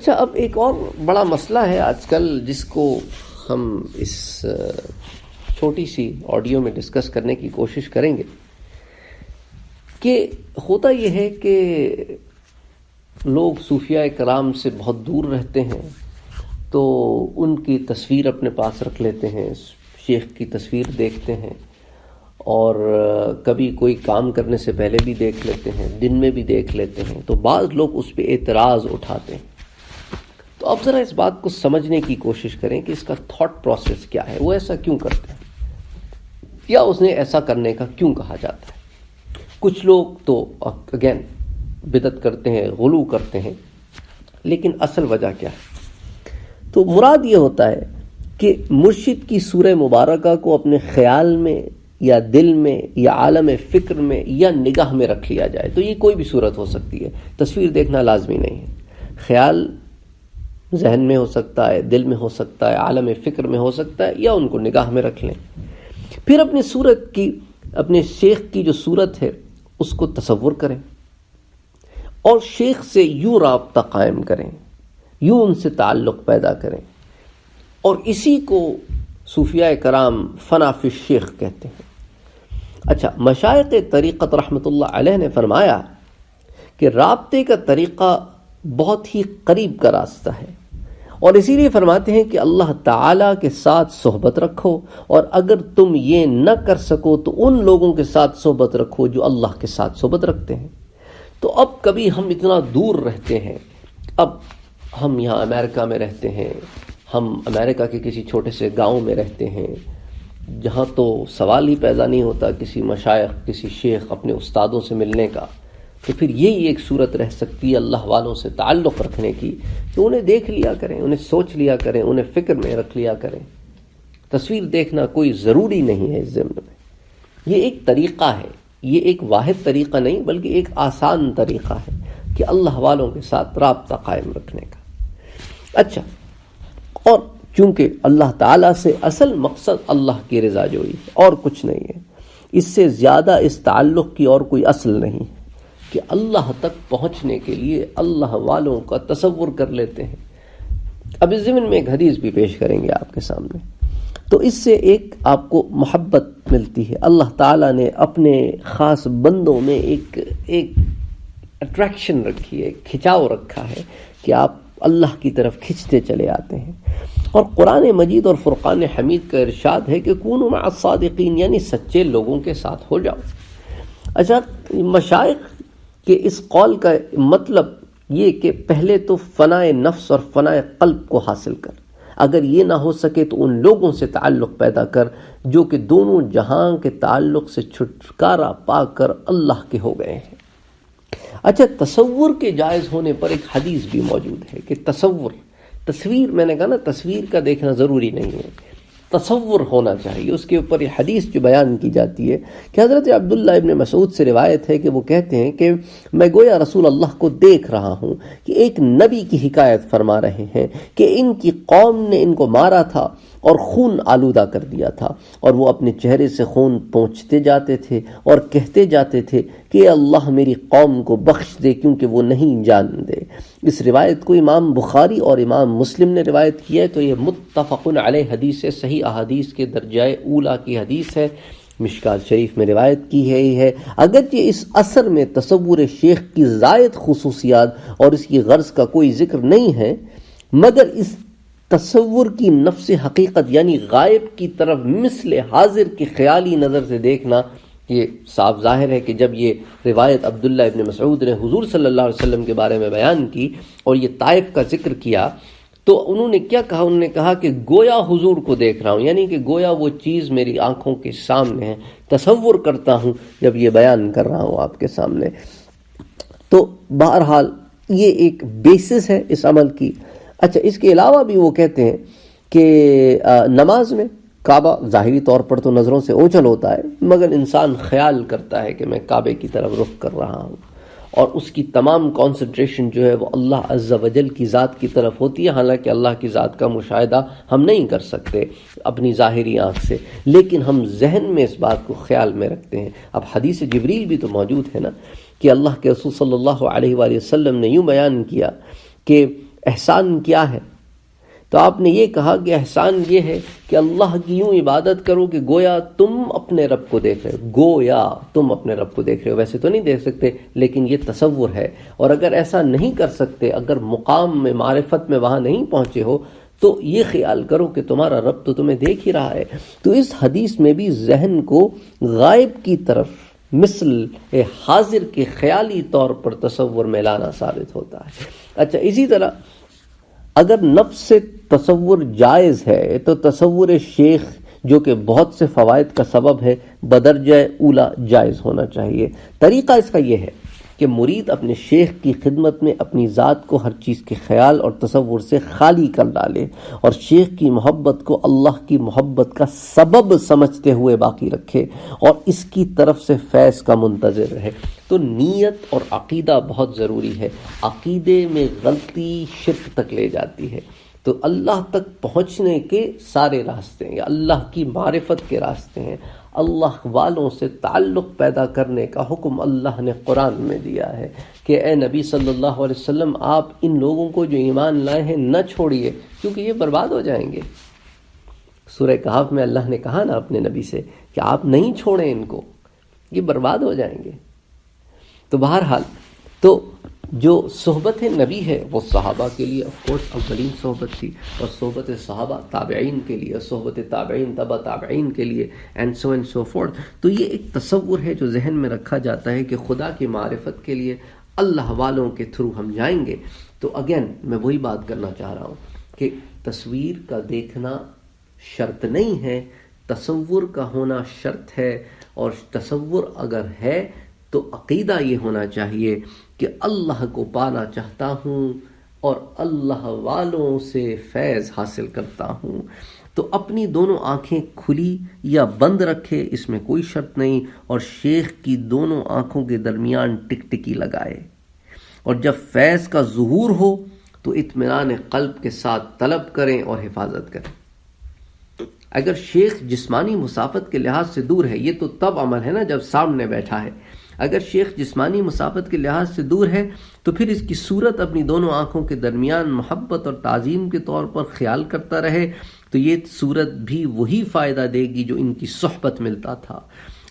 اچھا، اب ایک اور بڑا مسئلہ ہے آج کل جس کو ہم اس چھوٹی سی آڈیو میں ڈسکس کرنے کی کوشش کریں گے کہ ہوتا یہ ہے کہ لوگ صوفیاء کرام سے بہت دور رہتے ہیں، تو ان کی تصویر اپنے پاس رکھ لیتے ہیں، شیخ کی تصویر دیکھتے ہیں، اور کبھی کوئی کام کرنے سے پہلے بھی دیکھ لیتے ہیں، دن میں بھی دیکھ لیتے ہیں، تو بعض لوگ اس پہ اعتراض اٹھاتے ہیں۔ تو اب ذرا اس بات کو سمجھنے کی کوشش کریں کہ اس کا تھاٹ پروسیس کیا ہے، وہ ایسا کیوں کرتے ہیں یا اس نے ایسا کرنے کا کیوں کہا جاتا ہے۔ کچھ لوگ تو اگین بدعت کرتے ہیں، غلو کرتے ہیں، لیکن اصل وجہ کیا ہے؟ تو مراد یہ ہوتا ہے کہ مرشد کی سورہ مبارکہ کو اپنے خیال میں یا دل میں یا عالم فکر میں یا نگاہ میں رکھ لیا جائے۔ تو یہ کوئی بھی صورت ہو سکتی ہے، تصویر دیکھنا لازمی نہیں ہے، خیال ذہن میں ہو سکتا ہے، دل میں ہو سکتا ہے، عالم فکر میں ہو سکتا ہے، یا ان کو نگاہ میں رکھ لیں۔ پھر اپنی صورت کی، اپنے شیخ کی جو صورت ہے اس کو تصور کریں اور شیخ سے یوں رابطہ قائم کریں، یوں ان سے تعلق پیدا کریں، اور اسی کو صوفیاء کرام فنا فی الشیخ کہتے ہیں۔ اچھا، مشائخ طریقت رحمۃ اللہ علیہ نے فرمایا کہ رابطے کا طریقہ بہت ہی قریب کا راستہ ہے، اور اسی لیے فرماتے ہیں کہ اللہ تعالیٰ کے ساتھ صحبت رکھو، اور اگر تم یہ نہ کر سکو تو ان لوگوں کے ساتھ صحبت رکھو جو اللہ کے ساتھ صحبت رکھتے ہیں۔ تو اب کبھی ہم اتنا دور رہتے ہیں، اب ہم یہاں امریکہ میں رہتے ہیں، ہم امریکہ کے کسی چھوٹے سے گاؤں میں رہتے ہیں جہاں تو سوال ہی پیدا نہیں ہوتا کسی مشائخ، کسی شیخ، اپنے استادوں سے ملنے کا، تو پھر یہی ایک صورت رہ سکتی ہے اللہ والوں سے تعلق رکھنے کی کہ انہیں دیکھ لیا کریں، انہیں سوچ لیا کریں، انہیں فکر میں رکھ لیا کریں۔ تصویر دیکھنا کوئی ضروری نہیں ہے اس ضمن میں، یہ ایک طریقہ ہے، یہ ایک واحد طریقہ نہیں بلکہ ایک آسان طریقہ ہے کہ اللہ والوں کے ساتھ رابطہ قائم رکھنے کا۔ اچھا، اور چونکہ اللہ تعالیٰ سے اصل مقصد اللہ کی رضا جوئی ہے اور کچھ نہیں ہے، اس سے زیادہ اس تعلق کی اور کوئی اصل نہیں ہے کہ اللہ تک پہنچنے کے لیے اللہ والوں کا تصور کر لیتے ہیں۔ اب اس ضمن میں ایک حدیث بھی پیش کریں گے آپ کے سامنے، تو اس سے ایک آپ کو محبت ملتی ہے۔ اللہ تعالیٰ نے اپنے خاص بندوں میں ایک اٹریکشن رکھی ہے، کھچاؤ رکھا ہے کہ آپ اللہ کی طرف کھنچتے چلے آتے ہیں۔ اور قرآن مجید اور فرقان حمید کا ارشاد ہے کہ کونوا مع الصادقین، یعنی سچے لوگوں کے ساتھ ہو جاؤ۔ اچھا، مشائخ کہ اس قول کا مطلب یہ کہ پہلے تو فنائے نفس اور فنائے قلب کو حاصل کر، اگر یہ نہ ہو سکے تو ان لوگوں سے تعلق پیدا کر جو کہ دونوں جہاں کے تعلق سے چھٹکارا پا کر اللہ کے ہو گئے ہیں۔ اچھا، تصور کے جائز ہونے پر ایک حدیث بھی موجود ہے کہ تصویر میں نے کہا نا، تصویر کا دیکھنا ضروری نہیں ہے، تصور ہونا چاہیے۔ اس کے اوپر یہ حدیث جو بیان کی جاتی ہے کہ حضرت عبداللہ ابن مسعود سے روایت ہے کہ وہ کہتے ہیں کہ میں گویا رسول اللہ کو دیکھ رہا ہوں کہ ایک نبی کی حکایت فرما رہے ہیں کہ ان کی قوم نے ان کو مارا تھا اور خون آلودہ کر دیا تھا، اور وہ اپنے چہرے سے خون پونچھتے جاتے تھے اور کہتے جاتے تھے کہ اللہ میری قوم کو بخش دے کیونکہ وہ نہیں جانتے۔ اس روایت کو امام بخاری اور امام مسلم نے روایت کیا ہے، تو یہ متفق علیہ حدیث ہے، صحیح احادیث کے درجۂ اولا کی حدیث ہے، مشکات شریف میں روایت کی ہے۔ اگرچہ اس اثر میں تصور شیخ کی زائد خصوصیات اور اس کی غرض کا کوئی ذکر نہیں ہے، مگر اس تصور کی نفس حقیقت یعنی غائب کی طرف مثل حاضر کی خیالی نظر سے دیکھنا، یہ صاف ظاہر ہے کہ جب یہ روایت عبداللہ ابن مسعود نے حضور صلی اللہ علیہ وسلم کے بارے میں بیان کی اور یہ طائف کا ذکر کیا، تو انہوں نے کیا کہا؟ انہوں نے کہا کہ گویا حضور کو دیکھ رہا ہوں، یعنی کہ گویا وہ چیز میری آنکھوں کے سامنے ہے، تصور کرتا ہوں جب یہ بیان کر رہا ہوں آپ کے سامنے۔ تو بہرحال یہ ایک بیسس ہے اس عمل کی۔ اچھا، اس کے علاوہ بھی وہ کہتے ہیں کہ نماز میں کعبہ ظاہری طور پر تو نظروں سے اوجھل ہوتا ہے، مگر انسان خیال کرتا ہے کہ میں کعبے کی طرف رخ کر رہا ہوں، اور اس کی تمام کانسنٹریشن جو ہے وہ اللہ عز و جل کی ذات کی طرف ہوتی ہے، حالانکہ اللہ کی ذات کا مشاہدہ ہم نہیں کر سکتے اپنی ظاہری آنکھ سے، لیکن ہم ذہن میں اس بات کو خیال میں رکھتے ہیں۔ اب حدیث جبریل بھی تو موجود ہے نا کہ اللہ کے رسول صلی اللہ علیہ وآلہ وسلم نے یوں بیان کیا کہ احسان کیا ہے؟ تو آپ نے یہ کہا کہ احسان یہ ہے کہ اللہ کی یوں عبادت کرو کہ گویا تم اپنے رب کو دیکھ رہے ہو، گویا تم اپنے رب کو دیکھ رہے ہو. ویسے تو نہیں دیکھ سکتے لیکن یہ تصور ہے، اور اگر ایسا نہیں کر سکتے، اگر مقام میں معرفت میں وہاں نہیں پہنچے ہو، تو یہ خیال کرو کہ تمہارا رب تو تمہیں دیکھ ہی رہا ہے. تو اس حدیث میں بھی ذہن کو غائب کی طرف مثل حاضر کے خیالی طور پر تصور میں لانا ثابت ہوتا ہے. اچھا، اسی طرح اگر نفس سے تصور جائز ہے تو تصور شیخ جو کہ بہت سے فوائد کا سبب ہے بدرجہ اولا جائز ہونا چاہیے. طریقہ اس کا یہ ہے کہ مرید اپنے شیخ کی خدمت میں اپنی ذات کو ہر چیز کے خیال اور تصور سے خالی کر ڈالے اور شیخ کی محبت کو اللہ کی محبت کا سبب سمجھتے ہوئے باقی رکھے اور اس کی طرف سے فیض کا منتظر رہے. تو نیت اور عقیدہ بہت ضروری ہے. عقیدے میں غلطی شرک تک لے جاتی ہے. تو اللہ تک پہنچنے کے سارے راستے ہیں، یا اللہ کی معرفت کے راستے ہیں. اللہ والوں سے تعلق پیدا کرنے کا حکم اللہ نے قرآن میں دیا ہے کہ اے نبی صلی اللہ علیہ وسلم، آپ ان لوگوں کو جو ایمان لائے ہیں نہ چھوڑیے، کیونکہ یہ برباد ہو جائیں گے. سورہ کہف میں اللہ نے کہا نا اپنے نبی سے کہ آپ نہیں چھوڑیں ان کو، یہ برباد ہو جائیں گے. تو بہرحال تو جو صحبت نبی ہے وہ صحابہ کے لیے آف کورس اولین صحبت تھی، اور صحبت صحابہ تابعین کے لیے، صحبت تابعین تبع تابعین کے لیے، اینڈ سو فورتھ. تو یہ ایک تصور ہے جو ذہن میں رکھا جاتا ہے کہ خدا کی معرفت کے لیے اللہ والوں کے تھرو ہم جائیں گے. تو اگین میں وہی بات کرنا چاہ رہا ہوں کہ تصویر کا دیکھنا شرط نہیں ہے، تصور کا ہونا شرط ہے. اور تصور اگر ہے تو عقیدہ یہ ہونا چاہیے کہ اللہ کو پانا چاہتا ہوں اور اللہ والوں سے فیض حاصل کرتا ہوں. تو اپنی دونوں آنکھیں کھلی یا بند رکھے، اس میں کوئی شرط نہیں، اور شیخ کی دونوں آنکھوں کے درمیان ٹکٹکی لگائے، اور جب فیض کا ظہور ہو تو اطمینان قلب کے ساتھ طلب کریں اور حفاظت کریں. اگر شیخ جسمانی مسافت کے لحاظ سے دور ہے، یہ تو تب عمل ہے نا جب سامنے بیٹھا ہے. اگر شیخ جسمانی مسافت کے لحاظ سے دور ہے تو پھر اس کی صورت اپنی دونوں آنکھوں کے درمیان محبت اور تعظیم کے طور پر خیال کرتا رہے تو یہ صورت بھی وہی فائدہ دے گی جو ان کی صحبت ملتا تھا.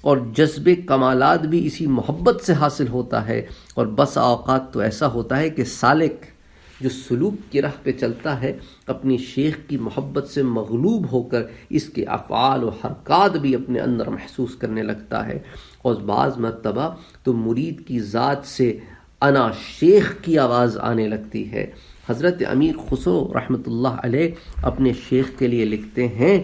اور جذب کمالات بھی اسی محبت سے حاصل ہوتا ہے. اور بس اوقات تو ایسا ہوتا ہے کہ سالک جو سلوک کی راہ پہ چلتا ہے اپنی شیخ کی محبت سے مغلوب ہو کر اس کے افعال و حرکات بھی اپنے اندر محسوس کرنے لگتا ہے. اور بعض مرتبہ تو مرید کی ذات سے انا شیخ کی آواز آنے لگتی ہے. حضرت امیر خسرو رحمۃ اللہ علیہ اپنے شیخ کے لیے لکھتے ہیں،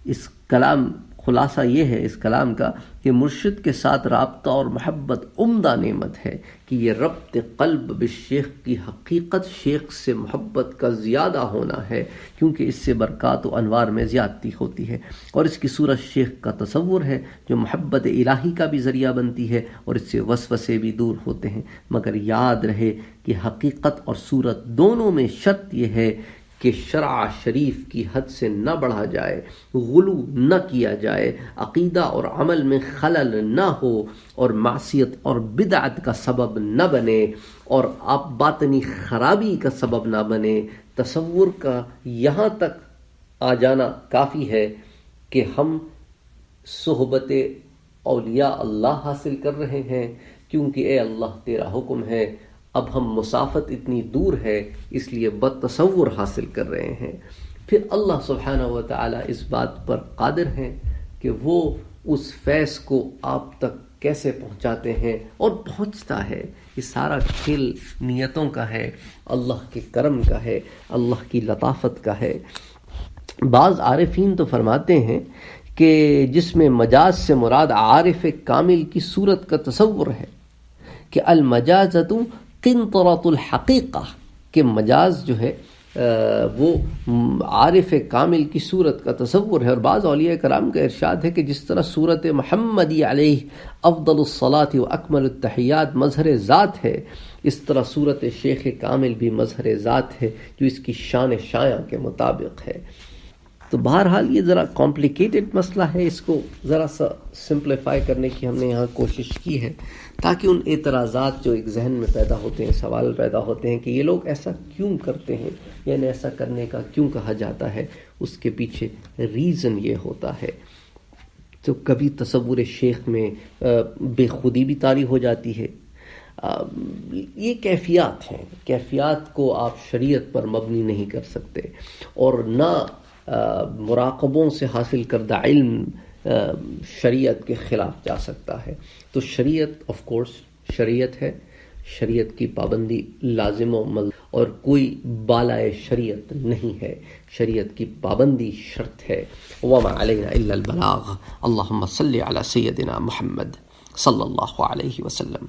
اس کلام خلاصہ یہ ہے اس کلام کا کہ مرشد کے ساتھ رابطہ اور محبت عمدہ نعمت ہے کہ یہ ربط قلب بالشیخ کی حقیقت شیخ سے محبت کا زیادہ ہونا ہے، کیونکہ اس سے برکات و انوار میں زیادتی ہوتی ہے. اور اس کی صورت شیخ کا تصور ہے جو محبت الہی کا بھی ذریعہ بنتی ہے، اور اس سے وسوسے بھی دور ہوتے ہیں. مگر یاد رہے کہ حقیقت اور صورت دونوں میں شرط یہ ہے کہ شرع شریف کی حد سے نہ بڑھا جائے، غلو نہ کیا جائے، عقیدہ اور عمل میں خلل نہ ہو، اور معصیت اور بدعت کا سبب نہ بنے، اور آپ باطنی خرابی کا سبب نہ بنے. تصور کا یہاں تک آ جانا کافی ہے کہ ہم صحبت اولیاء اللہ حاصل کر رہے ہیں، کیونکہ اے اللہ تیرا حکم ہے. اب ہم مسافت اتنی دور ہے اس لیے بتصور حاصل کر رہے ہیں. پھر اللہ سبحانہ و تعالی اس بات پر قادر ہیں کہ وہ اس فیض کو آپ تک کیسے پہنچاتے ہیں، اور پہنچتا ہے. یہ سارا کھیل نیتوں کا ہے، اللہ کے کرم کا ہے، اللہ کی لطافت کا ہے. بعض عارفین تو فرماتے ہیں کہ جس میں مجاز سے مراد عارف کامل کی صورت کا تصور ہے کہ المجازۃ قنطرۃ الحقیقہ، کہ مجاز جو ہے وہ عارف کامل کی صورت کا تصور ہے. اور بعض اولیاء کرام کا ارشاد ہے کہ جس طرح صورت محمدی علیہ افضل الصلاۃ و اکمل التحیات مظہر ذات ہے، اس طرح صورت شیخ کامل بھی مظہر ذات ہے جو اس کی شان شایع کے مطابق ہے. تو بہرحال یہ ذرا کمپلیکیٹڈ مسئلہ ہے، اس کو ذرا سا سمپلیفائی کرنے کی ہم نے یہاں کوشش کی ہے. تاکہ ان اعتراضات جو ایک ذہن میں پیدا ہوتے ہیں، سوال پیدا ہوتے ہیں کہ یہ لوگ ایسا کیوں کرتے ہیں، یعنی ایسا کرنے کا کیوں کہا جاتا ہے، اس کے پیچھے ریزن یہ ہوتا ہے. تو کبھی تصور شیخ میں بے خودی بھی طاری ہو جاتی ہے. یہ کیفیات ہیں، کیفیات کو آپ شریعت پر مبنی نہیں کر سکتے، اور نہ مراقبوں سے حاصل کردہ علم شریعت کے خلاف جا سکتا ہے. تو شریعت آف کورس شریعت ہے، شریعت کی پابندی لازم و اور کوئی بالائے شریعت نہیں ہے، شریعت کی پابندی شرط ہے. وما علینا الا البلاغ. اللہم صلی علی سیدنا محمد صلی اللہ علیہ وسلم.